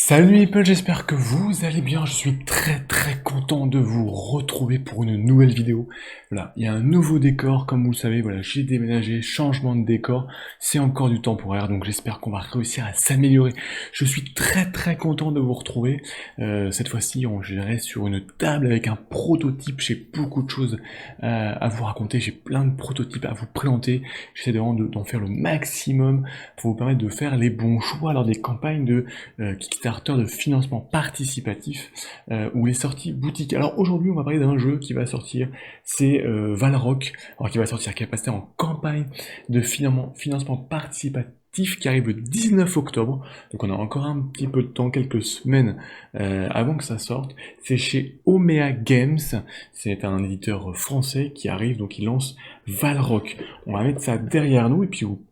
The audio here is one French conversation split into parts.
Salut people, j'espère que vous allez bien. Je suis très content de vous retrouver pour une nouvelle vidéo. Voilà, il y a un nouveau décor, comme vous le savez, voilà, j'ai déménagé, changement de décor, c'est encore du temporaire, donc j'espère qu'on va réussir à s'améliorer. Je suis très content de vous retrouver. Cette fois-ci, je dirais sur une table avec un prototype. J'ai beaucoup de choses à vous raconter, j'ai plein de prototypes à vous présenter. J'essaie d'en faire le maximum pour vous permettre de faire les bons choix lors des campagnes de Kickstarter de financement participatif ou les sorties boutiques. Alors aujourd'hui, on va parler d'un jeu qui va sortir, c'est Valrock, alors qui va sortir, qui va passer en campagne de financement participatif qui arrive le 19 octobre, donc on a encore un petit peu de temps, quelques semaines avant que ça sorte. C'est chez Omea Games, c'est un éditeur français qui arrive, donc il lance Valrock. On va mettre ça derrière nous et puis vous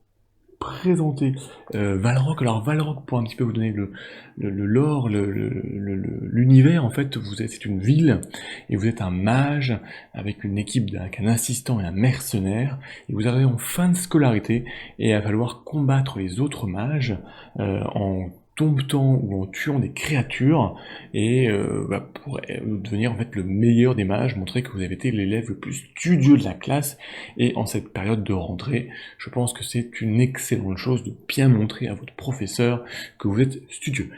présenter Valrock. Alors Valrock, pour un petit peu vous donner le lore, l'univers, en fait, c'est une ville, et vous êtes un mage avec une équipe, avec un assistant et un mercenaire, et vous arrivez en fin de scolarité, et il va falloir combattre les autres mages en domptant ou en tuant des créatures, et pour devenir en fait le meilleur des mages, montrer que vous avez été l'élève le plus studieux de la classe, et en cette période de rentrée, je pense que c'est une excellente chose de bien montrer à votre professeur que vous êtes studieux.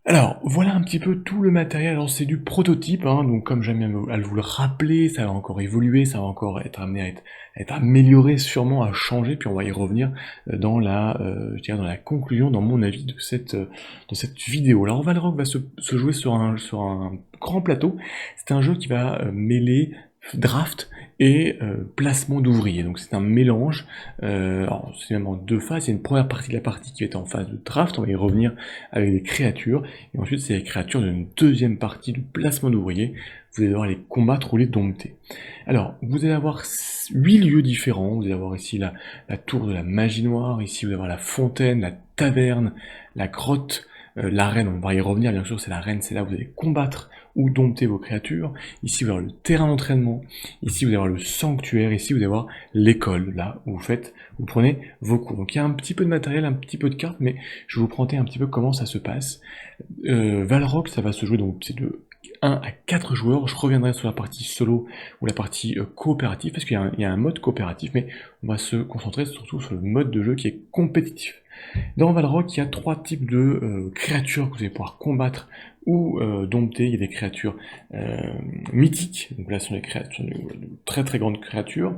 Alors, voilà un petit peu tout le matériel. Alors, c'est du prototype, hein, donc comme j'aime bien à vous le rappeler, ça va encore évoluer, ça va encore être amené à être amélioré, sûrement à changer, puis on va y revenir je dirais dans la conclusion, dans mon avis, de cette vidéo. Alors, Valrock va se jouer sur un grand plateau. C'est un jeu qui va mêler draft et placement d'ouvriers. Donc c'est un mélange, alors c'est même en deux phases. Il y a une première partie de la partie qui va être en phase de draft, on va y revenir avec des créatures, et ensuite c'est les créatures d'une deuxième partie de placement d'ouvriers. Vous allez devoir les combattre ou les dompter. Alors, vous allez avoir 8 lieux différents. Vous allez avoir ici la tour de la magie noire, ici vous allez avoir la fontaine, la taverne, la grotte, l'arène, on va y revenir bien sûr, c'est l'arène, c'est là où vous allez combattre ou dompter vos créatures. Ici vous allez avoir le terrain d'entraînement, ici vous allez avoir le sanctuaire, ici vous allez avoir l'école, là où vous prenez vos cours. Donc il y a un petit peu de matériel, un petit peu de cartes, mais je vais vous présenter un petit peu comment ça se passe. Valrock, ça va se jouer, donc c'est de 1 à 4 joueurs. Je reviendrai sur la partie solo ou la partie coopérative, parce qu'il y a un mode coopératif, mais on va se concentrer surtout sur le mode de jeu qui est compétitif. Dans Valrock, il y a 3 types de créatures que vous allez pouvoir combattre ou dompter. Il y a des créatures mythiques, donc là ce sont des créatures, de très grandes créatures.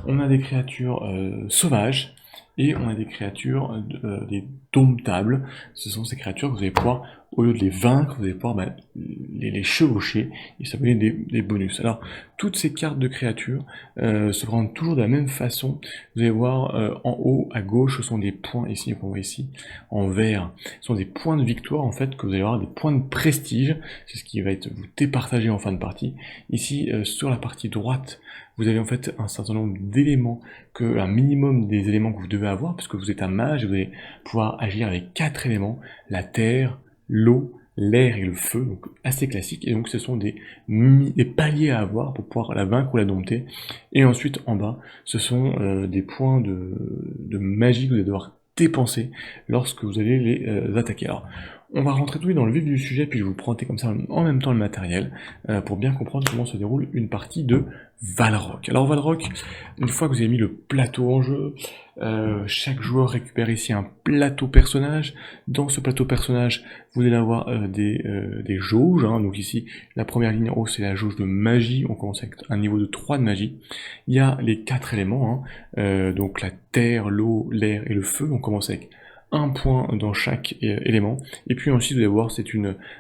On a des créatures sauvages, et on a des créatures, des domptables. Ce sont ces créatures que vous allez pouvoir, au lieu de les vaincre, vous allez pouvoir les chevaucher, et ça va donner des bonus. Alors, toutes ces cartes de créatures se présentent toujours de la même façon. Vous allez voir en haut à gauche, ce sont des points, ici, on voit ici, en vert, ce sont des points de victoire, en fait, que vous allez avoir, des points de prestige. C'est ce qui va être vous départager en fin de partie. Ici, sur la partie droite, vous avez en fait un certain nombre d'éléments, un minimum des éléments que vous devez avoir, parce que vous êtes un mage, et vous allez pouvoir agir avec 4 éléments, la terre, l'eau, l'air et le feu, donc assez classique, et donc ce sont des paliers à avoir pour pouvoir la vaincre ou la dompter. Et ensuite en bas, ce sont des points de magie que vous allez devoir dépenser lorsque vous allez les attaquer. Alors, on va rentrer tout de suite dans le vif du sujet, puis je vais vous présenter comme ça en même temps le matériel, pour bien comprendre comment se déroule une partie de Valrock. Alors Valrock, une fois que vous avez mis le plateau en jeu, chaque joueur récupère ici un plateau personnage. Dans ce plateau personnage, vous allez avoir des jauges, hein. Donc ici, la première ligne en haut, c'est la jauge de magie. On commence avec un niveau de 3 de magie. Il y a les 4 éléments, hein. Donc la terre, l'eau, l'air et le feu. On commence avec un point dans chaque élément. Et puis ensuite, vous allez voir, c'est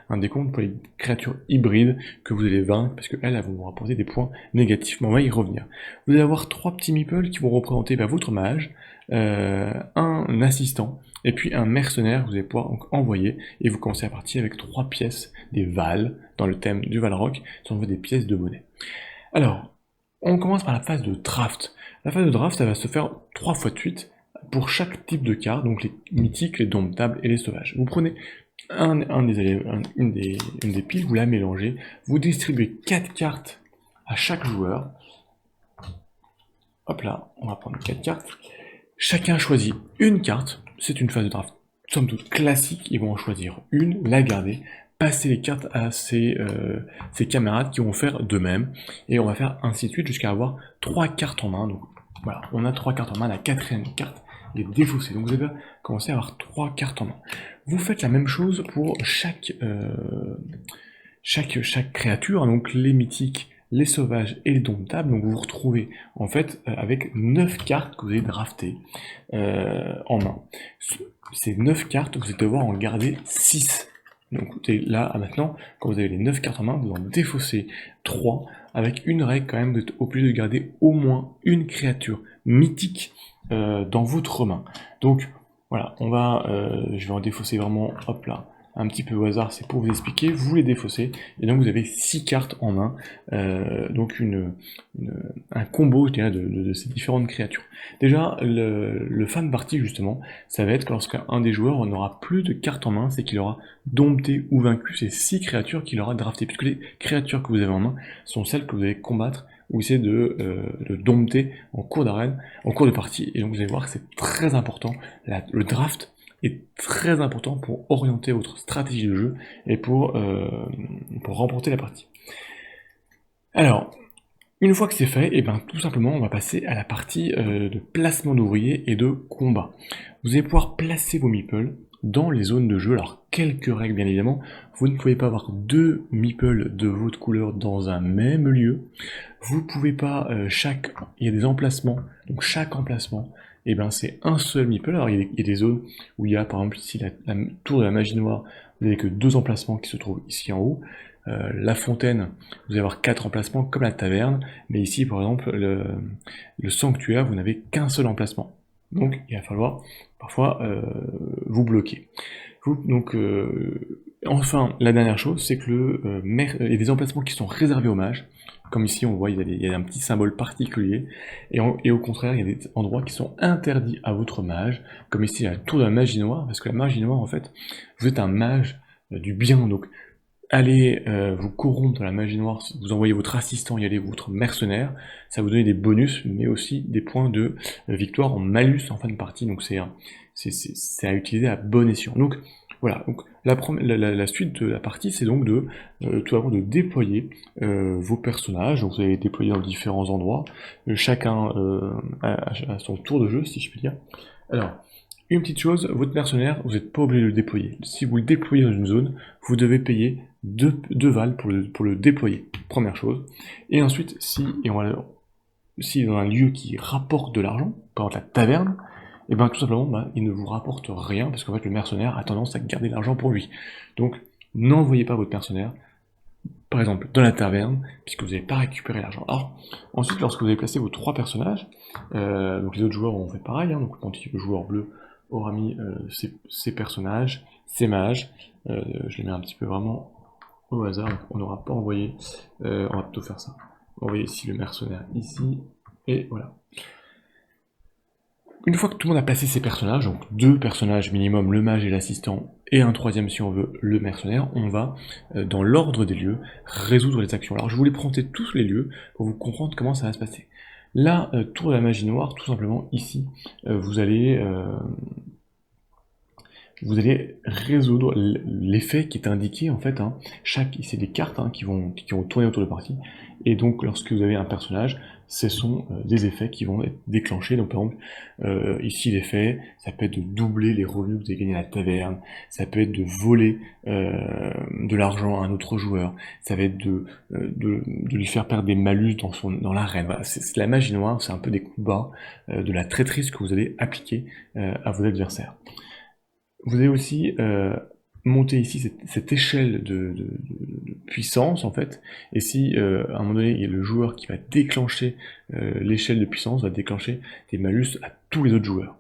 un décompte pour les créatures hybrides que vous allez vaincre, parce qu'elles vont vous rapporter des points négatifs. Mais on va y revenir. Vous allez avoir 3 petits meeples qui vont représenter votre mage, un assistant, et puis un mercenaire que vous allez pouvoir donc envoyer, et vous commencez la partie avec 3 pièces, des Vals, dans le thème du Valrock, sont des pièces de monnaie. Alors, on commence par la phase de draft. La phase de draft, ça va se faire 3 fois de suite, pour chaque type de carte, donc les mythiques, les domptables et les sauvages. Vous prenez une des piles, vous la mélangez, vous distribuez 4 cartes à chaque joueur. Hop là, on va prendre 4 cartes. Chacun choisit une carte, c'est une phase de draft somme toute classique, ils vont en choisir une, la garder, passer les cartes à ses camarades qui vont faire de même, et on va faire ainsi de suite jusqu'à avoir 3 cartes en main. Donc voilà, on a 3 cartes en main, la 4e carte est défaussée. Donc vous allez commencer à avoir 3 cartes en main. Vous faites la même chose pour chaque créature, donc les mythiques, les sauvages et les domptables. Donc vous vous retrouvez en fait avec 9 cartes que vous avez draftées en main. Ces 9 cartes, vous allez devoir en garder 6. Donc là, maintenant, quand vous avez les 9 cartes en main, vous en défaussez 3, avec une règle quand même, vous êtes obligé de garder au moins une créature mythique dans votre main. Donc voilà, je vais en défausser vraiment, hop là, un petit peu au hasard, c'est pour vous expliquer, vous les défaussez, et donc vous avez 6 cartes en main, donc un combo, je dirais, de ces différentes créatures. Déjà, le fin de partie, justement, ça va être que lorsqu'un des joueurs n'aura plus de cartes en main, c'est qu'il aura dompté ou vaincu ces 6 créatures qu'il aura draftées, puisque les créatures que vous avez en main sont celles que vous allez combattre ou essayer de dompter en cours d'arène, en cours de partie, et donc vous allez voir que c'est très important, le draft est très important pour orienter votre stratégie de jeu et pour remporter la partie. Alors, une fois que c'est fait, et tout simplement on va passer à la partie de placement d'ouvriers et de combat. Vous allez pouvoir placer vos meeples dans les zones de jeu. Alors, quelques règles bien évidemment, vous ne pouvez pas avoir 2 meeples de votre couleur dans un même lieu. Vous pouvez pas, il y a des emplacements, donc chaque emplacement, c'est un seul meeple. Alors il y a des zones où il y a par exemple ici la tour de la magie noire, vous n'avez que 2 emplacements qui se trouvent ici en haut. La fontaine, vous allez avoir 4 emplacements comme la taverne, mais ici par exemple le sanctuaire, vous n'avez qu'un seul emplacement. Donc il va falloir parfois vous bloquer. Enfin, la dernière chose, c'est que il y a des emplacements qui sont réservés aux mages. Comme ici, on voit, il y a un petit symbole particulier. Et au contraire, il y a des endroits qui sont interdits à votre mage. Comme ici, la tour de la magie noire. Parce que la magie noire, en fait, vous êtes un mage du bien. Donc, allez vous corrompre dans la magie noire, vous envoyez votre assistant y aller, votre mercenaire. Ça va vous donner des bonus, mais aussi des points de victoire en malus en fin de partie. Donc, c'est à utiliser à bon escient. Donc, voilà, donc la suite de la partie, c'est donc tout d'abord de déployer vos personnages. Donc vous allez les déployer dans différents endroits, chacun à son tour de jeu, si je puis dire. Alors, une petite chose, votre mercenaire, vous n'êtes pas obligé de le déployer. Si vous le déployez dans une zone, vous devez payer 2 vals pour le déployer, première chose. Et ensuite, si dans un lieu qui rapporte de l'argent, par exemple la taverne, tout simplement, il ne vous rapporte rien, parce qu'en fait, le mercenaire a tendance à garder l'argent pour lui. Donc, n'envoyez pas votre mercenaire, par exemple, dans la taverne, puisque vous n'avez pas récupéré l'argent. Alors, ensuite, lorsque vous avez placé vos 3 personnages, donc les autres joueurs ont fait pareil, donc quand le joueur bleu aura mis ses personnages, ses mages, je les mets un petit peu vraiment au hasard, donc on n'aura pas envoyé, on va plutôt faire ça. Envoyer ici le mercenaire, ici, et voilà. Une fois que tout le monde a placé ses personnages, donc 2 personnages minimum, le mage et l'assistant, et un 3e si on veut, le mercenaire, on va, dans l'ordre des lieux, résoudre les actions. Alors je voulais présenter tous les lieux pour vous comprendre comment ça va se passer. La tour de la magie noire, tout simplement ici, vous allez résoudre l'effet qui est indiqué en fait. C'est des cartes qui vont tourner autour de la partie, et donc lorsque vous avez un personnage, ce sont des effets qui vont être déclenchés. Donc par exemple, ici l'effet, ça peut être de doubler les revenus que vous avez gagnés à la taverne, ça peut être de voler de l'argent à un autre joueur, ça va être de lui faire perdre des malus dans l'arène. Voilà, c'est la magie noire, c'est un peu des coups bas, de la traîtrise que vous allez appliquer à vos adversaires. Vous avez aussi monter ici cette échelle de puissance en fait, et si à un moment donné il y a le joueur qui va déclencher l'échelle de puissance, va déclencher des malus à tous les autres joueurs.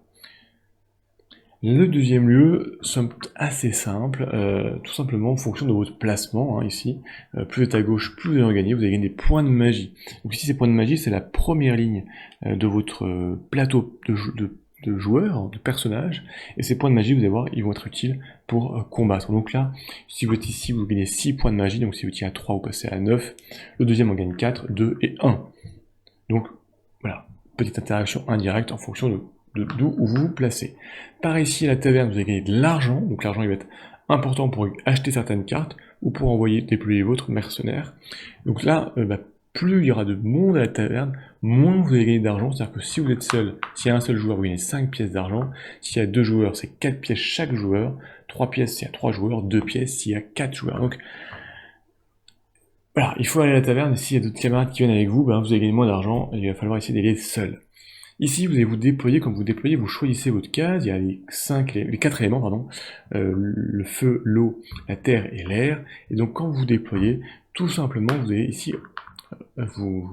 Le deuxième lieu semble assez simple, tout simplement en fonction de votre placement, ici, plus vous êtes à gauche, plus vous allez en gagner, vous allez gagner des points de magie. Donc ici ces points de magie, c'est la première ligne de votre plateau de joueurs, de personnages, et ces points de magie, vous allez voir, ils vont être utiles pour combattre. Donc là, si vous êtes ici, vous gagnez 6 points de magie, donc si vous étiez à 3, vous passez à 9, le deuxième en gagne 4, 2 et 1. Donc voilà, petite interaction indirecte en fonction de d'où vous vous placez. Par ici, à la taverne, vous allez gagner de l'argent, donc l'argent il va être important pour acheter certaines cartes, ou pour envoyer déployer votre mercenaire. Donc là, plus il y aura de monde à la taverne, moins vous allez gagner d'argent. C'est-à-dire que si vous êtes seul, s'il y a un seul joueur, vous gagnez 5 pièces d'argent. S'il y a 2 joueurs, c'est 4 pièces chaque joueur. 3 pièces s'il y a 3 joueurs, 2 pièces s'il y a 4 joueurs. Donc voilà, il faut aller à la taverne, et s'il y a d'autres camarades qui viennent avec vous, vous allez gagner moins d'argent, et il va falloir essayer d'aller seul. Ici, vous allez vous déployer, comme vous déployez, vous choisissez votre case, il y a les 4 éléments, pardon, le feu, l'eau, la terre et l'air, et donc quand vous déployez, tout simplement, vous allez ici vous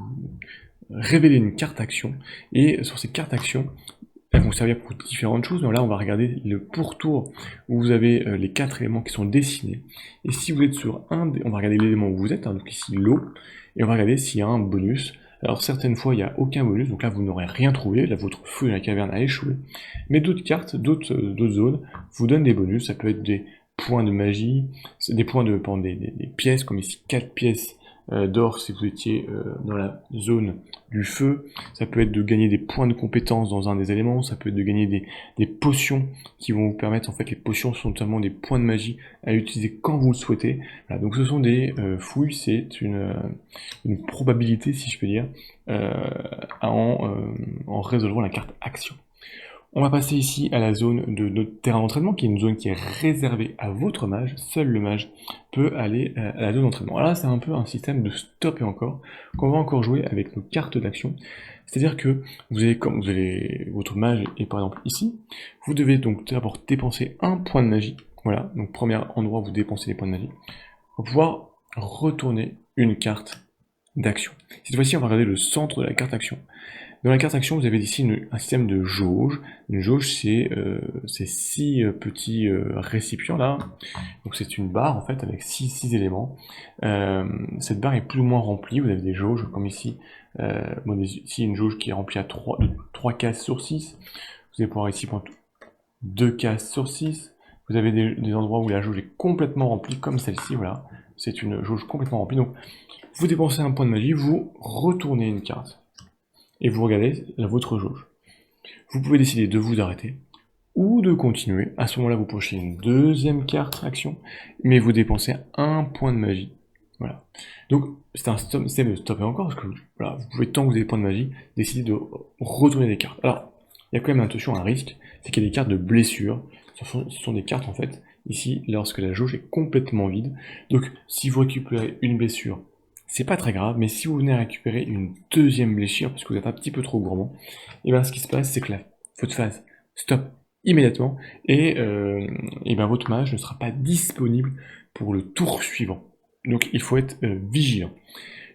révéler une carte action, et sur ces cartes actions, elles vont servir pour différentes choses, mais là on va regarder le pourtour où vous avez les 4 éléments qui sont dessinés, et si vous êtes sur on va regarder l'élément où vous êtes, hein, donc ici l'eau, et on va regarder s'il y a un bonus. Alors certaines fois il n'y a aucun bonus, donc là vous n'aurez rien trouvé, là votre feu dans la caverne a échoué, mais d'autres cartes, d'autres zones vous donnent des bonus, ça peut être des points de magie, des points de des pièces, comme ici 4 pièces d'or si vous étiez dans la zone du feu, ça peut être de gagner des points de compétence dans un des éléments, ça peut être de gagner des potions qui vont vous permettre, en fait les potions sont notamment des points de magie à utiliser quand vous le souhaitez. Voilà, donc ce sont des fouilles, c'est une probabilité si je peux dire, en résolvant la carte action. On va passer ici à la zone de notre terrain d'entraînement, qui est une zone qui est réservée à votre mage. Seul le mage peut aller à la zone d'entraînement. Alors là, c'est un peu un système de stop et encore, qu'on va encore jouer avec nos cartes d'action. C'est-à-dire que votre mage est par exemple ici, vous devez donc d'abord dépenser un point de magie. Voilà, donc premier endroit où vous dépensez les points de magie, pour pouvoir retourner une carte d'action. Cette fois-ci, on va regarder le centre de la carte action. Dans la carte action, vous avez ici un système de jauge. Une jauge, c'est 6 petits récipients là. Donc c'est une barre en fait avec 6 éléments. Cette barre est plus ou moins remplie. Vous avez des jauges comme ici. Ici une jauge qui est remplie à 3 cases sur 6. Vous allez pouvoir ici prendre 2 cases sur 6. Vous avez des endroits où la jauge est complètement remplie comme celle-ci. Voilà, c'est une jauge complètement remplie. Donc vous dépensez un point de magie, vous retournez une carte. Et vous regardez votre jauge. Vous pouvez décider de vous arrêter ou de continuer. À ce moment-là, vous pochez une deuxième carte action, mais vous dépensez un point de magie. Voilà. Donc, c'est un système de stop et encore, parce que voilà, vous pouvez, tant que vous avez des points de magie, décider de retourner des cartes. Alors, il y a quand même attention à un risque, c'est qu'il y a des cartes de blessure. Ce sont des cartes, en fait, ici, lorsque la jauge est complètement vide. Donc, si vous récupérez une blessure, c'est pas très grave, mais si vous venez à récupérer une deuxième blessure, parce que vous êtes un petit peu trop gourmand, et bien ce qui se passe, c'est que votre phase stop immédiatement, et votre mage ne sera pas disponible pour le tour suivant. Donc il faut être vigilant.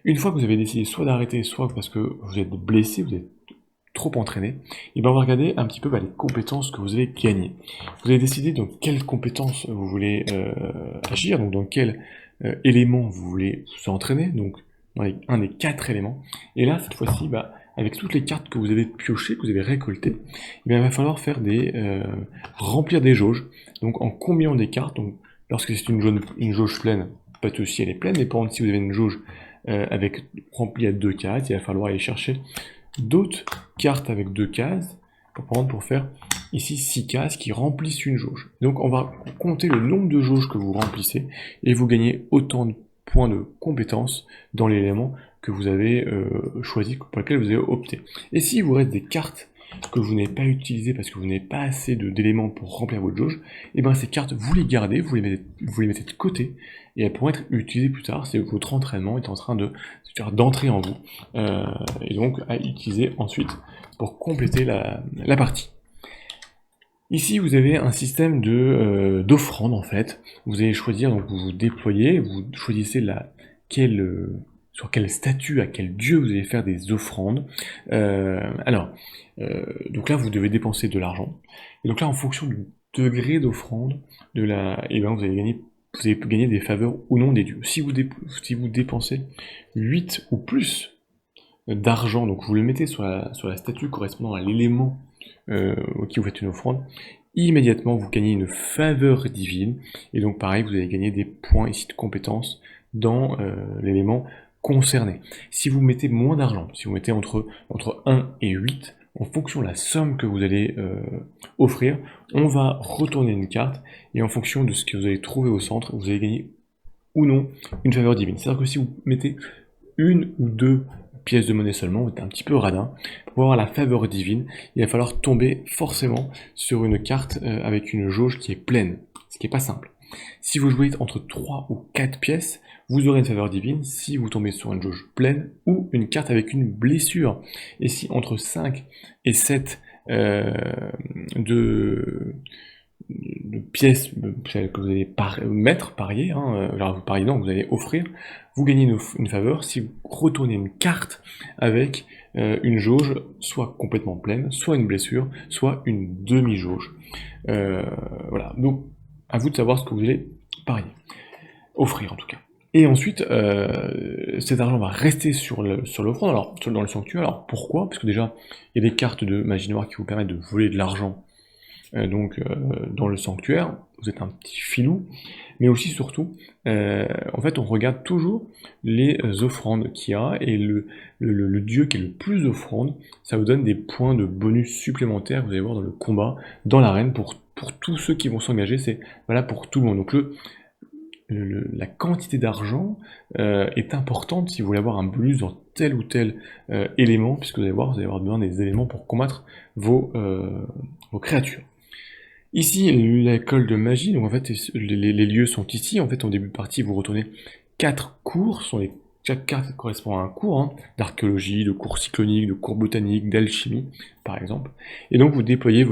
Une fois que vous avez décidé soit d'arrêter, soit parce que vous êtes blessé, vous êtes trop entraîné, et bien on va regarder un petit peu les compétences que vous avez gagnées. Vous avez décidé dans quelles compétences vous voulez agir, donc dans quel élément vous voulez vous entraîner, donc dans un des 4 éléments. Et là, cette fois-ci, avec toutes les cartes que vous avez piochées, que vous avez récoltées, il va falloir faire remplir des jauges. Donc en combinant des cartes, donc lorsque c'est une jauge pleine, pas de souci, elle est pleine, mais par contre si vous avez une jauge remplie à 2 cases, il va falloir aller chercher d'autres cartes avec 2 cases, pour faire ici 6 cases qui remplissent une jauge. Donc on va compter le nombre de jauges que vous remplissez, et vous gagnez autant de points de compétences dans l'élément que vous avez choisi, pour lequel vous avez opté. Et s'il vous reste des cartes que vous n'avez pas utilisées parce que vous n'avez pas assez d'éléments pour remplir votre jauge, et bien ces cartes, vous les gardez, vous les mettez de côté, et elles pourront être utilisées plus tard. C'est votre entraînement est en train d'entrer en vous, et donc à utiliser ensuite pour compléter la partie. Ici, vous avez un système d'offrande en fait. Vous allez choisir, donc vous déployez, vous choisissez sur quel statut, à quel dieu vous allez faire des offrandes. Donc là, vous devez dépenser de l'argent. Et donc là, en fonction du degré d'offrande, vous allez gagner des faveurs ou non des dieux. Si vous dépensez 8 ou plus d'argent, donc vous le mettez sur la statue correspondant à l'élément auquel vous faites une offrande, immédiatement vous gagnez une faveur divine, et donc pareil, vous allez gagner des points ici de compétences dans l'élément concerné. Si vous mettez moins d'argent, si vous mettez entre 1 et 8, en fonction de la somme que vous allez offrir, on va retourner une carte, et en fonction de ce que vous allez trouver au centre, vous allez gagner ou non une faveur divine. C'est-à-dire que si vous mettez une ou deux pièces de monnaie seulement, vous êtes un petit peu radin, pour avoir la faveur divine, il va falloir tomber forcément sur une carte avec une jauge qui est pleine, ce qui n'est pas simple. Si vous jouez entre 3 ou 4 pièces, vous aurez une faveur divine si vous tombez sur une jauge pleine ou une carte avec une blessure. Et si entre 5 et 7 de pièces que vous allez parier, alors vous pariez non, vous allez offrir, vous gagnez une faveur si vous retournez une carte avec une jauge soit complètement pleine, soit une blessure, soit une demi-jauge. Voilà, donc à vous de savoir ce que vous allez parier, offrir en tout cas. Et ensuite, cet argent va rester sur l'offrande, alors dans le sanctuaire. Alors pourquoi? Parce que déjà, il y a des cartes de magie noire qui vous permettent de voler de l'argent. Dans le sanctuaire, vous êtes un petit filou, mais aussi surtout, en fait, on regarde toujours les offrandes qu'il y a, et le dieu qui est le plus d'offrandes, ça vous donne des points de bonus supplémentaires, vous allez voir dans le combat, dans l'arène, pour tous ceux qui vont s'engager, c'est voilà pour tout le monde. Donc la quantité d'argent est importante si vous voulez avoir un bonus dans tel ou tel élément, puisque vous allez avoir besoin des éléments pour combattre vos créatures. Ici, l'école de magie, donc en fait, les lieux sont ici. En fait, en début de partie, vous retournez 4 cours, chaque carte correspond à un cours, d'archéologie, de cours cyclonique, de cours botanique, d'alchimie, par exemple. Et donc, vous déployez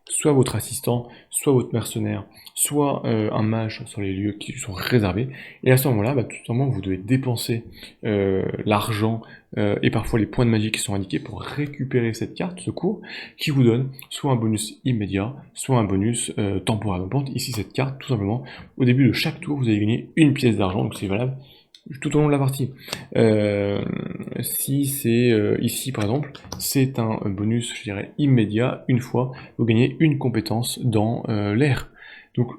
soit votre assistant, soit votre mercenaire, soit un mage sur les lieux qui sont réservés. Et à ce moment-là, tout simplement, vous devez dépenser l'argent et parfois les points de magie qui sont indiqués pour récupérer cette carte, ce cours, qui vous donne soit un bonus immédiat, soit un bonus temporaire. Donc ici, cette carte, tout simplement, au début de chaque tour, vous allez gagner une pièce d'argent, donc c'est valable tout au long de la partie. Si c'est ici par exemple, c'est un bonus, je dirais, immédiat. Une fois, vous gagnez une compétence dans l'air. Donc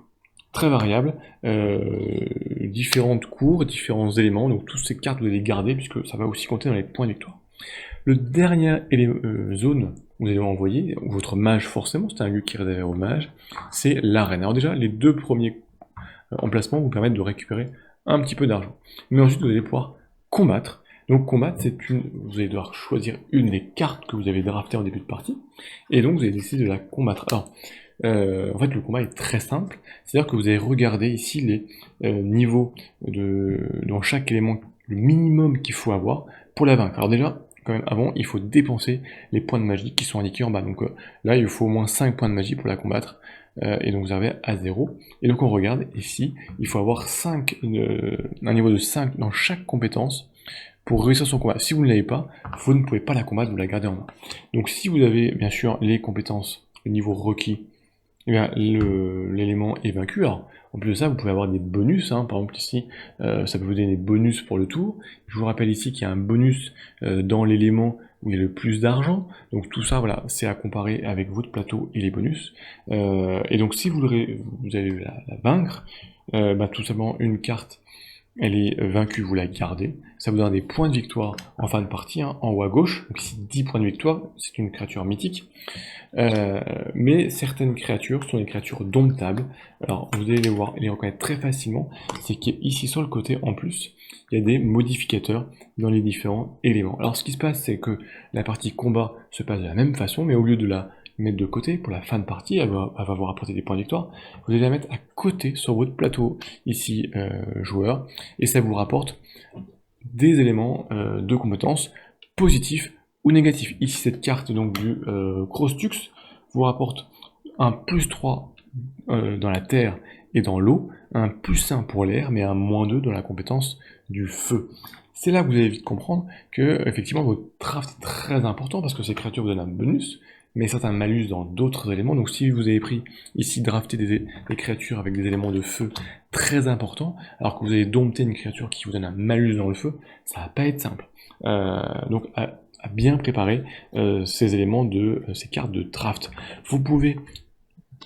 très variable, différentes cours, différents éléments, donc toutes ces cartes vous allez les garder puisque ça va aussi compter dans les points de victoire. Le dernier zone que vous allez envoyer, votre mage forcément, c'est un lieu qui est réservé aux mages, c'est l'arène. Alors déjà, les deux premiers emplacements vous permettent de récupérer un petit peu d'argent. Mais ensuite, vous allez pouvoir combattre. Donc combattre, vous allez devoir choisir une des cartes que vous avez draftées en début de partie, et donc vous allez décider de la combattre. Alors, en fait, le combat est très simple, c'est-à-dire que vous allez regarder ici les niveaux dans chaque élément, le minimum qu'il faut avoir pour la vaincre. Alors déjà, quand même, avant, il faut dépenser les points de magie qui sont indiqués en bas. Donc là, il faut au moins 5 points de magie pour la combattre. Et donc vous arrivez à 0. Et donc on regarde ici, il faut avoir un niveau de 5 dans chaque compétence pour réussir son combat. Si vous ne l'avez pas, vous ne pouvez pas la combattre, vous la gardez en main. Donc si vous avez bien sûr les compétences, le niveau requis, eh bien l'élément est vaincu. Alors, en plus de ça, vous pouvez avoir des bonus, par exemple ici, ça peut vous donner des bonus pour le tour. Je vous rappelle ici qu'il y a un bonus dans l'élément où il y a le plus d'argent, donc tout ça, voilà, c'est à comparer avec votre plateau et les bonus. Et donc si vous allez la vaincre, tout simplement une carte, elle est vaincue, vous la gardez, ça vous donne des points de victoire en fin de partie, en haut à gauche, donc ici 10 points de victoire, c'est une créature mythique. Mais certaines créatures sont des créatures domptables. Alors vous allez les reconnaître très facilement, c'est qu'ici sur le côté en plus, il y a des modificateurs dans les différents éléments. Alors ce qui se passe, c'est que la partie combat se passe de la même façon, mais au lieu de la mettre de côté pour la fin de partie, elle va vous rapporter des points de victoire, vous allez la mettre à côté sur votre plateau, ici joueur, et ça vous rapporte des éléments de compétences positifs ou négatifs. Ici cette carte donc du Crostux vous rapporte un +3 dans la terre et dans l'eau, un +1 pour l'air, mais un -2 dans la compétence du feu. C'est là que vous allez vite comprendre que effectivement votre draft est très important parce que ces créatures vous donnent un bonus, mais certains malus dans d'autres éléments. Donc si vous avez pris ici drafter des créatures avec des éléments de feu très importants, alors que vous avez dompté une créature qui vous donne un malus dans le feu, ça va pas être simple. Donc à bien préparer ces éléments ces cartes de draft. Vous pouvez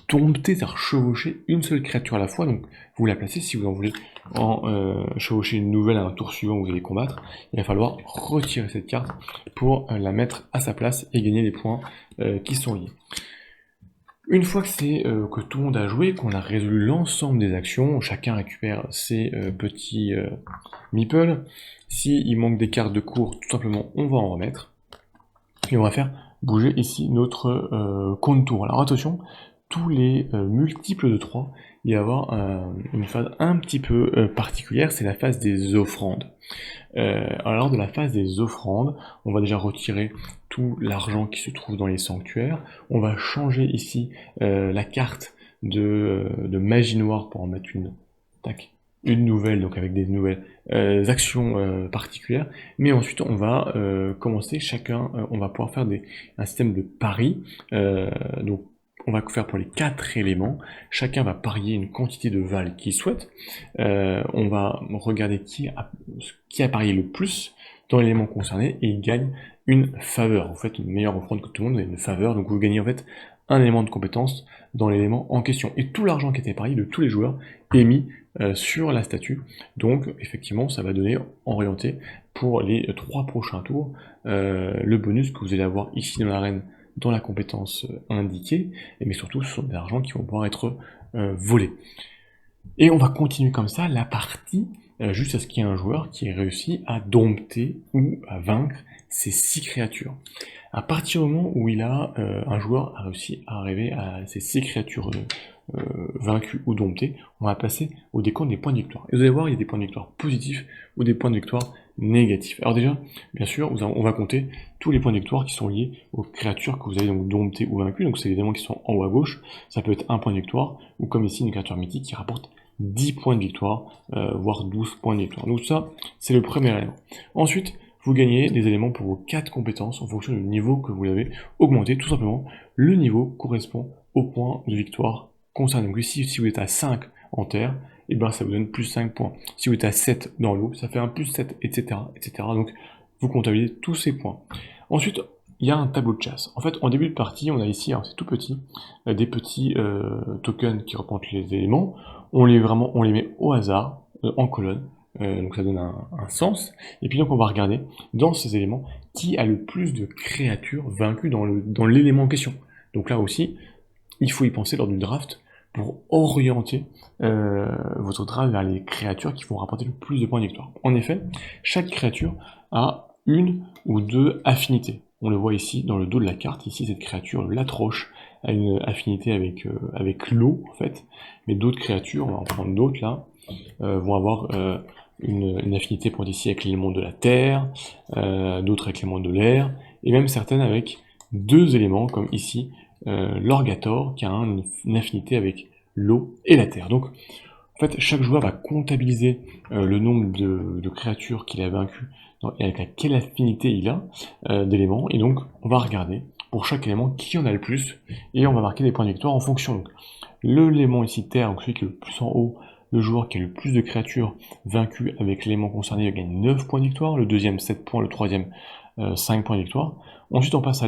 dompter, c'est-à-dire chevaucher une seule créature à la fois. Donc vous la placez, si vous en voulez chevaucher une nouvelle à un tour suivant où vous allez combattre, il va falloir retirer cette carte pour la mettre à sa place et gagner les points qui sont liés. Une fois que c'est que tout le monde a joué, qu'on a résolu l'ensemble des actions, chacun récupère ses petits meeples. S'il manque des cartes de cours, tout simplement, on va en remettre. Et on va faire bouger ici notre contour. Alors attention, tous les multiples de 3, il va y avoir une phase un petit peu particulière, c'est la phase des offrandes. Alors de la phase des offrandes, on va déjà retirer tout l'argent qui se trouve dans les sanctuaires. On va changer ici la carte de magie noire pour en mettre une nouvelle, donc avec des nouvelles actions particulières. Mais ensuite, on va commencer chacun, on va pouvoir faire un système de paris. Donc on va faire pour les 4 éléments, chacun va parier une quantité de val qu'il souhaite, on va regarder qui a parié le plus dans l'élément concerné, et il gagne une faveur. Vous faites une meilleure offrande que tout le monde, vous avez une faveur, donc vous gagnez en fait un élément de compétence dans l'élément en question. Et tout l'argent qui était parié de tous les joueurs est mis sur la statue, donc effectivement ça va donner orienté pour les 3 prochains tours le bonus que vous allez avoir ici dans l'arène dans la compétence indiquée, mais surtout ce sont des argents qui vont pouvoir être volés. Et on va continuer comme ça la partie jusqu'à ce qu'il y ait un joueur qui ait réussi à dompter ou à vaincre ces 6 créatures. À partir du moment où un joueur a réussi à arriver à ces 6 créatures vaincues ou domptées, on va passer au décompte des points de victoire. Et vous allez voir, il y a des points de victoire positifs ou des points de victoire négatifs. Alors déjà, bien sûr, on va compter tous les points de victoire qui sont liés aux créatures que vous avez donc domptées ou vaincues. Donc c'est les éléments qui sont en haut à gauche. Ça peut être un point de victoire, ou comme ici une créature mythique qui rapporte 10 points de victoire, voire 12 points de victoire. Donc ça, c'est le premier élément. Ensuite, vous gagnez des éléments pour vos 4 compétences en fonction du niveau que vous avez augmenté. Tout simplement, le niveau correspond au point de victoire concerné. Donc ici, si vous êtes à 5 en terre, et ben ça vous donne plus 5 points. Si vous êtes à 7 dans l'eau, ça fait un plus 7, etc., etc. Donc vous comptabilisez tous ces points. Ensuite, il y a un tableau de chasse. En fait, en début de partie, on a ici, alors c'est tout petit, des petits tokens qui représentent les éléments. On les met au hasard, en colonne, donc ça donne un sens. Et puis donc on va regarder dans ces éléments qui a le plus de créatures vaincues dans l'élément en question. Donc là aussi, il faut y penser lors du draft pour orienter votre draft vers les créatures qui vont rapporter le plus de points de victoire. En effet, chaque créature a une ou 2 affinités. On le voit ici dans le dos de la carte. Ici, cette créature, l'atroche, a une affinité avec l'eau, en fait. Mais d'autres créatures, on va en prendre d'autres là, vont avoir une affinité pour ici avec l'élément de la terre, d'autres avec l'élément de l'air, et même certaines avec 2 éléments, comme ici, l'Orgator, qui a une affinité avec l'eau et la terre. Donc, en fait, chaque joueur va comptabiliser le nombre de créatures qu'il a vaincues et avec quelle affinité il a d'éléments, et donc on va regarder pour chaque élément qui en a le plus, et on va marquer des points de victoire en fonction. Donc, l'élément ici terre, donc celui qui est le plus en haut, le joueur qui a le plus de créatures vaincues avec l'élément concerné, il gagne 9 points de victoire, le deuxième 7 points, le troisième 5 points de victoire. Ensuite on passe à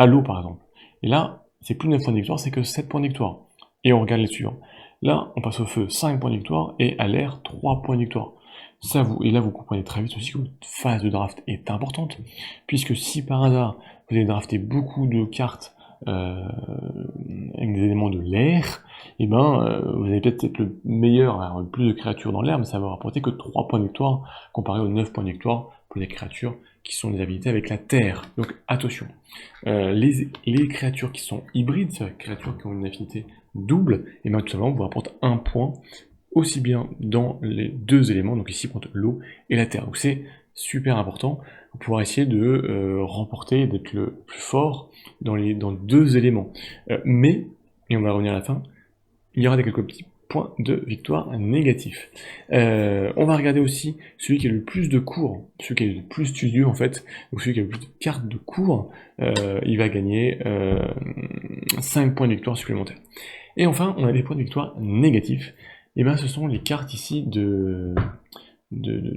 l'eau par exemple. Et là, c'est plus 9 points de victoire, c'est que 7 points de victoire. Et on regarde les suivants. Là, on passe au feu 5 points de victoire, et à l'air 3 points de victoire. Et là vous comprenez très vite aussi que votre phase de draft est importante, puisque si par hasard vous avez drafté beaucoup de cartes avec des éléments de l'air, et ben vous allez peut-être être le meilleur, avoir le plus de créatures dans l'air, mais ça va rapporter que 3 points de victoire comparé aux 9 points de victoire pour les créatures qui sont des habilités avec la terre. Donc attention, les créatures qui sont hybrides, c'est-à-dire les créatures qui ont une affinité double, et bien tout simplement vous rapporte 1 point aussi bien dans les 2 éléments, donc ici contre l'eau et la terre. Donc c'est super important pour pouvoir essayer de remporter, d'être le plus fort dans 2 éléments. Mais, et on va revenir à la fin, il y aura quelques petits points de victoire négatifs. On va regarder aussi celui qui a le plus de cours, celui qui a le plus studieux en fait, donc celui qui a le plus de cartes de cours, il va gagner 5 points de victoire supplémentaires. Et enfin, on a des points de victoire négatifs. Et bien ce sont les cartes ici de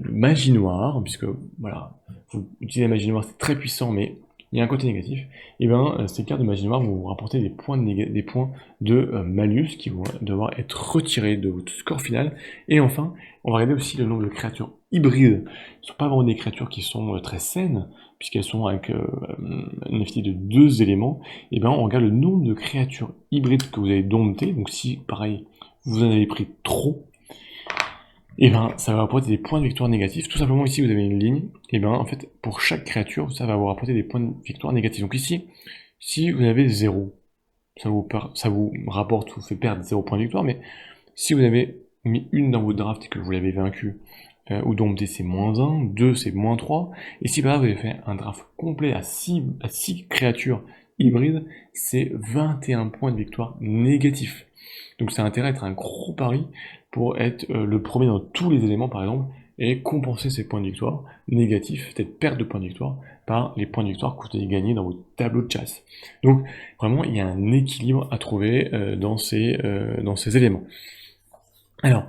magie noire, puisque voilà, vous utilisez la magie noire, c'est très puissant, mais il y a un côté négatif, et bien ces cartes de magie noire vont vous rapporter des points de malus qui vont devoir être retirés de votre score final. Et enfin, on va regarder aussi le nombre de créatures hybrides. Ce ne sont pas vraiment des créatures qui sont très saines, puisqu'elles sont avec une affinité de 2 éléments. Et bien on regarde le nombre de créatures hybrides que vous avez domptées. Donc si, pareil, vous en avez pris trop, et ben ça va rapporter des points de victoire négatifs. Tout simplement ici vous avez une ligne, et ben en fait pour chaque créature ça va vous rapporter des points de victoire négatifs. Donc ici, si vous avez 0, ça vous rapporte, vous fait perdre 0 points de victoire, mais si vous avez mis une dans votre draft et que vous l'avez vaincu, ou dompté c'est -1, 2 c'est -3, et si par exemple vous avez fait un draft complet à 6 créatures hybrides, c'est 21 points de victoire négatifs. Donc ça a intérêt à être un gros pari pour être le premier dans tous les éléments par exemple, et compenser ces points de victoire négatifs, peut-être perte de points de victoire, par les points de victoire que vous avez gagnés dans votre tableau de chasse. Donc vraiment il y a un équilibre à trouver dans ces éléments. Alors,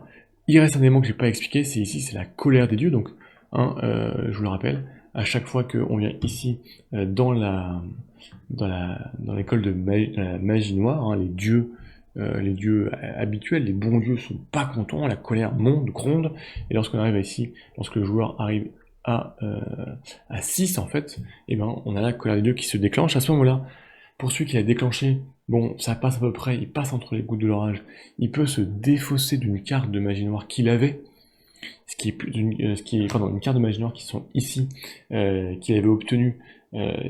il reste un élément que j'ai pas expliqué, c'est ici, c'est la colère des dieux. Donc, je vous le rappelle, à chaque fois qu'on vient ici dans l'école de la magie noire, les dieux habituels, les bons dieux sont pas contents, la colère monte, gronde, et lorsqu'on arrive ici, lorsque le joueur arrive à 6 en fait, et ben on a la colère des dieux qui se déclenche à ce moment-là. Pour celui qui l'a déclenché, bon, ça passe à peu près, il passe entre les gouttes de l'orage, il peut se défausser d'une carte de magie noire qu'il avait, une carte de magie noire qui sont ici, qu'il avait obtenu,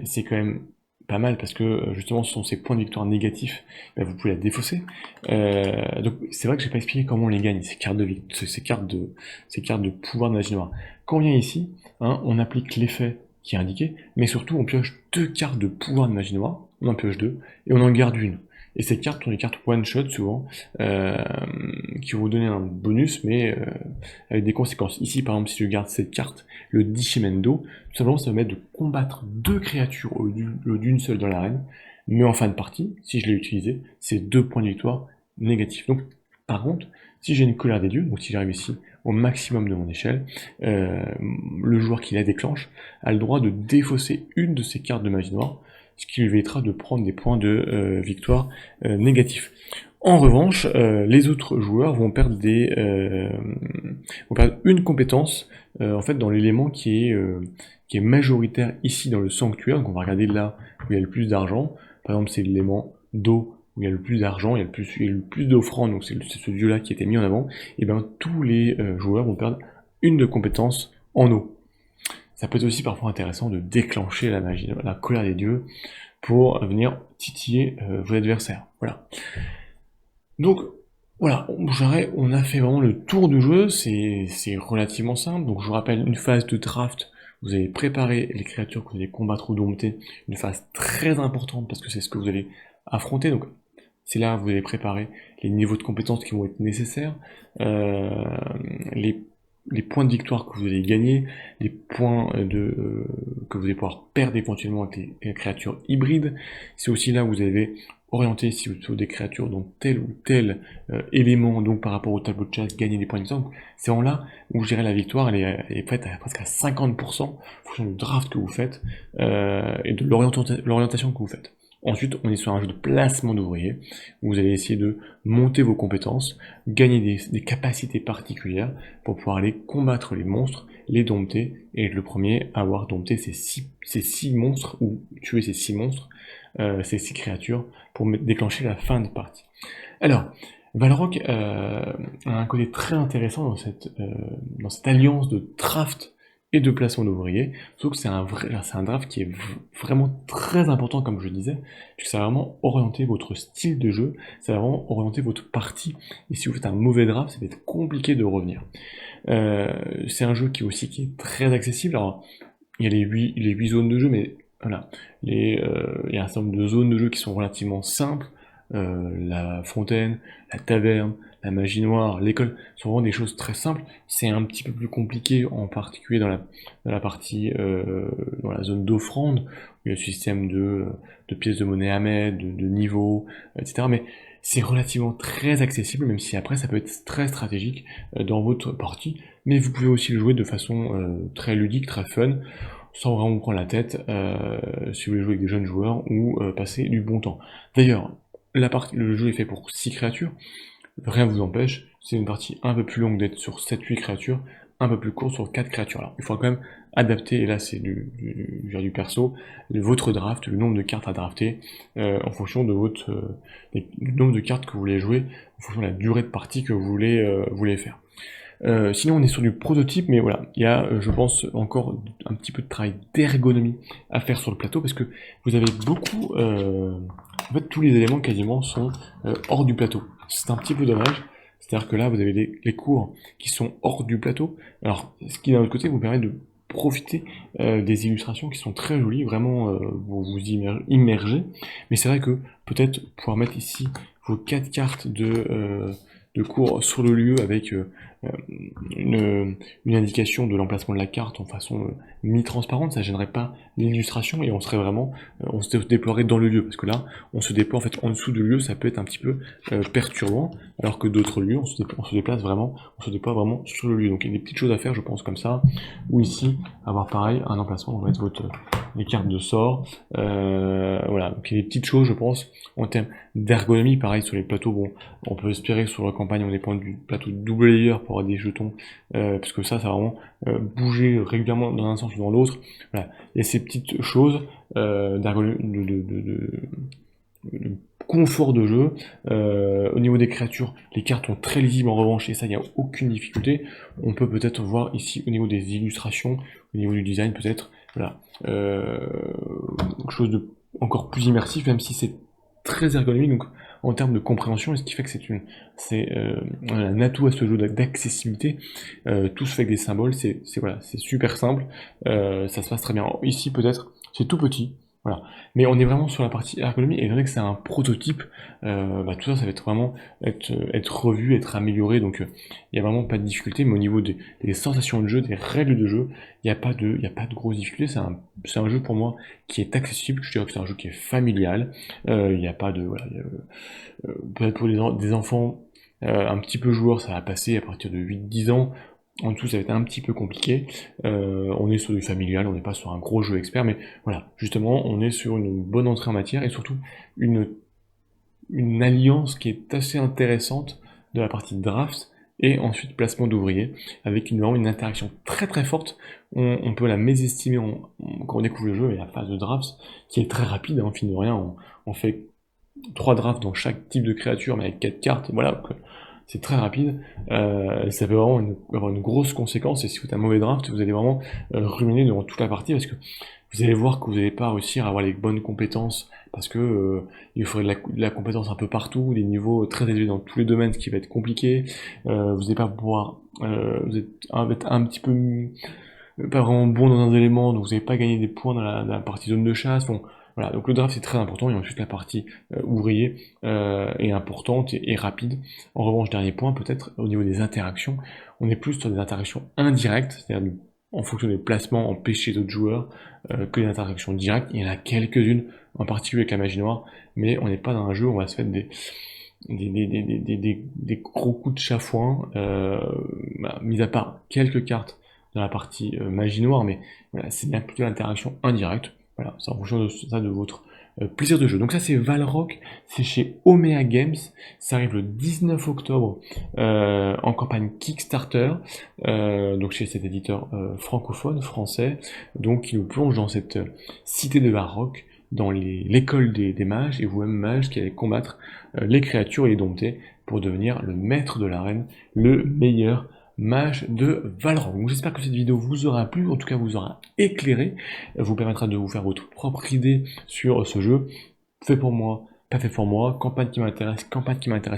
c'est quand même pas mal parce que justement ce sont ces points de victoire négatifs, ben, vous pouvez la défausser. Donc c'est vrai que j'ai pas expliqué comment on les gagne, ces cartes de pouvoir de magie noire. Quand on vient ici, on applique l'effet qui est indiqué, mais surtout on pioche 2 cartes de pouvoir de magie noire, on en pioche 2, et on en garde une. Et ces cartes sont des cartes one-shot souvent, qui vont vous donner un bonus, mais avec des conséquences. Ici par exemple, si je garde cette carte, le Dishimendo, tout simplement ça va me permettre de combattre 2 créatures au lieu d'une seule dans l'arène, mais en fin de partie, si je l'ai utilisé, c'est 2 points de victoire négatifs. Donc par contre, si j'ai une colère des dieux, donc si j'arrive ici au maximum de mon échelle, le joueur qui la déclenche a le droit de défausser une de ces cartes de magie noire, ce qui lui évitera de prendre des points de victoire négatifs. En revanche, les autres joueurs vont perdre une compétence en fait dans l'élément qui est majoritaire ici dans le sanctuaire. Donc on va regarder là où il y a le plus d'argent. Par exemple, c'est l'élément d'eau où il y a le plus d'argent, il y a le plus d'offrandes, donc c'est ce dieu-là qui était mis en avant. Et bien tous les joueurs vont perdre une de compétence en eau. Ça peut être aussi parfois intéressant de déclencher la magie, la colère des dieux, pour venir titiller vos adversaires. Voilà. Donc, voilà, on a fait vraiment le tour du jeu, c'est relativement simple. Donc je vous rappelle, une phase de draft, vous allez préparer les créatures que vous allez combattre ou dompter, une phase très importante parce que c'est ce que vous allez affronter. Donc c'est là où vous allez préparer les niveaux de compétences qui vont être nécessaires, les points de victoire que vous allez gagner, les points que vous allez pouvoir perdre éventuellement avec les créatures hybrides. C'est aussi là où vous allez orienter si vous avez des créatures dans tel ou tel élément, donc par rapport au tableau de chasse, gagner des points de victoire. C'est en là où je dirais la victoire, elle est faite presque à 50% en fonction du draft que vous faites et de l'orientation que vous faites. Ensuite, on est sur un jeu de placement d'ouvriers, où vous allez essayer de monter vos compétences, gagner des capacités particulières pour pouvoir aller combattre les monstres, les dompter, et être le premier à avoir dompté ces 6 monstres, ou tuer ces 6 monstres, ces 6 créatures, pour déclencher la fin de partie. Alors, Valrock a un côté très intéressant dans cette alliance de draft et de placement d'ouvriers, sauf que c'est un draft qui est vraiment très important, comme je le disais, puisque ça va vraiment orienter votre style de jeu, ça va vraiment orienter votre partie, et si vous faites un mauvais draft, ça va être compliqué de revenir. C'est un jeu qui est très accessible. Alors, il y a les 8 zones de jeu, mais voilà, il y a un certain nombre de zones de jeu qui sont relativement simples. La fontaine, la taverne, la magie noire, l'école, sont vraiment des choses très simples. C'est un petit peu plus compliqué, en particulier dans la partie, dans la zone d'offrande, où il y a le système de pièces de monnaie à mettre, de niveaux, etc. Mais c'est relativement très accessible, même si après ça peut être très stratégique dans votre partie. Mais vous pouvez aussi le jouer de façon très ludique, très fun. sans vraiment vous prendre la tête, si vous voulez jouer avec des jeunes joueurs ou passer du bon temps. D'ailleurs, le jeu est fait pour 6 créatures, rien ne vous empêche, c'est une partie un peu plus longue d'être sur 7-8 créatures, un peu plus courte sur 4 créatures. Alors, il faudra quand même adapter, et là c'est du perso, votre draft, le nombre de cartes à drafter, en fonction de du nombre de cartes que vous voulez jouer, en fonction de la durée de partie que vous voulez faire. Sinon, on est sur du prototype, mais voilà, il y a, je pense, encore un petit peu de travail d'ergonomie à faire sur le plateau, parce que vous avez beaucoup... en fait, tous les éléments quasiment sont hors du plateau. C'est un petit peu dommage. C'est-à-dire que là, vous avez les cours qui sont hors du plateau. Alors, ce qui, d'un autre côté, vous permet de profiter des illustrations qui sont très jolies, vraiment vous immerger. Mais c'est vrai que peut-être pouvoir mettre ici vos 4 cartes de cours sur le lieu avec euh, une indication de l'emplacement de la carte en façon mi-transparente, ça gênerait pas l'illustration et on serait vraiment, on se déploierait dans le lieu, parce que là, on se déploie en fait en dessous du lieu, ça peut être un petit peu perturbant, alors que d'autres lieux, on se déplace vraiment, on se déploie vraiment sur le lieu. Donc il y a des petites choses à faire, je pense, comme ça, ou ici, avoir pareil, un emplacement, on va mettre les cartes de sort, voilà, donc il y a des petites choses, je pense, en termes d'ergonomie, pareil, sur les plateaux, bon, on peut espérer que sur la campagne, on dépend du plateau double layer pour avoir des jetons, parce que ça va vraiment bouger régulièrement dans un sens ou dans l'autre. Voilà. Il y a ces petites choses d'ergonomie, de confort de jeu. Au niveau des créatures, les cartes sont très lisibles en revanche, et ça, il n'y a aucune difficulté. On peut peut-être voir ici au niveau des illustrations, au niveau du design peut-être, voilà, quelque chose de encore plus immersif, même si c'est très ergonomique, donc en termes de compréhension, et ce qui fait que c'est un atout à ce jeu d'accessibilité. Tout se fait avec des symboles, voilà, c'est super simple, ça se passe très bien. Ici peut-être, c'est tout petit, voilà. Mais on est vraiment sur la partie ergonomie, et étant donné que c'est un prototype, tout ça, ça va être vraiment être revu, être amélioré, donc il n'y a vraiment pas de difficulté, mais au niveau des sensations de jeu, des règles de jeu, il y a pas de grosses difficultés, c'est un jeu pour moi qui est accessible, je dirais que c'est un jeu qui est familial, il n'y a pas de... Voilà, peut-être pour des enfants un petit peu joueurs, ça va passer à partir de 8-10 ans. En dessous, ça va être un petit peu compliqué. On est sur du familial, on n'est pas sur un gros jeu expert, mais voilà, justement, on est sur une bonne entrée en matière et surtout une, une alliance qui est assez intéressante de la partie draft et ensuite placement d'ouvriers, avec vraiment une interaction très très forte. On peut la mésestimer quand on découvre le jeu, et la phase de draft qui est très rapide, en fin de rien, on fait 3 drafts dans chaque type de créature, mais avec 4 cartes, voilà, donc, c'est très rapide, ça peut vraiment avoir une grosse conséquence, et si vous faites un mauvais draft, vous allez vraiment ruminer durant toute la partie, parce que vous allez voir que vous n'allez pas réussir à avoir les bonnes compétences, parce que il faudrait de la compétence un peu partout, des niveaux très élevés dans tous les domaines, ce qui va être compliqué, vous n'allez pas pouvoir, vous êtes un petit peu pas vraiment bon dans un élément, donc vous n'avez pas gagné des points dans la partie zone de chasse. Bon, voilà, donc le draft c'est très important, et ensuite la partie ouvrier est importante et rapide. En revanche, dernier point, peut-être au niveau des interactions, on est plus sur des interactions indirectes, c'est-à-dire en fonction des placements empêchés d'autres joueurs, que des interactions directes. Il y en a quelques-unes, en particulier avec la magie noire, mais on n'est pas dans un jeu où on va se faire des gros coups de chafouin, mis à part quelques cartes dans la partie magie noire, mais voilà, c'est bien plutôt l'interaction indirecte. Voilà, c'est en fonction de ça, de votre plaisir de jeu. Donc ça, c'est Valrock, c'est chez Omea Games, ça arrive le 19 octobre en campagne Kickstarter, donc chez cet éditeur francophone, français, donc qui nous plonge dans cette cité de Valrock, dans l'école des mages, et vous-même mage qui allez combattre les créatures et les dompter pour devenir le maître de l'arène, le meilleur mage de Valorant. Donc j'espère que cette vidéo vous aura plu, en tout cas vous aura éclairé, vous permettra de vous faire votre propre idée sur ce jeu, fait pour moi, pas fait pour moi, campagne qui m'intéresse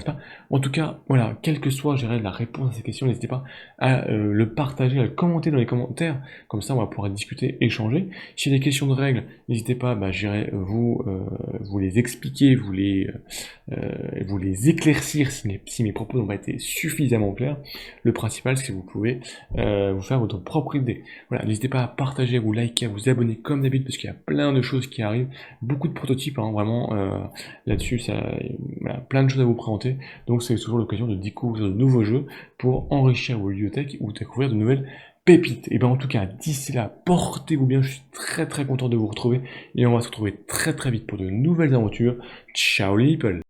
pas. En tout cas, voilà, quelle que soit, j'irai la réponse à ces questions, n'hésitez pas à le partager, à le commenter dans les commentaires, comme ça on va pouvoir discuter, échanger. Si y a des questions de règles, n'hésitez pas, j'irai vous les expliquer, vous les éclaircir si mes propos n'ont pas été suffisamment clairs. Le principal, c'est que vous pouvez vous faire votre propre idée. Voilà, n'hésitez pas à partager, à vous liker, à vous abonner comme d'habitude, parce qu'il y a plein de choses qui arrivent, beaucoup de prototypes, hein, vraiment, là-dessus, voilà, plein de choses à vous présenter, donc c'est toujours l'occasion de découvrir de nouveaux jeux pour enrichir vos bibliothèques ou découvrir de nouvelles pépites. Et bien en tout cas, d'ici là, portez-vous bien, je suis très très content de vous retrouver, et on va se retrouver très très vite pour de nouvelles aventures. Ciao les people!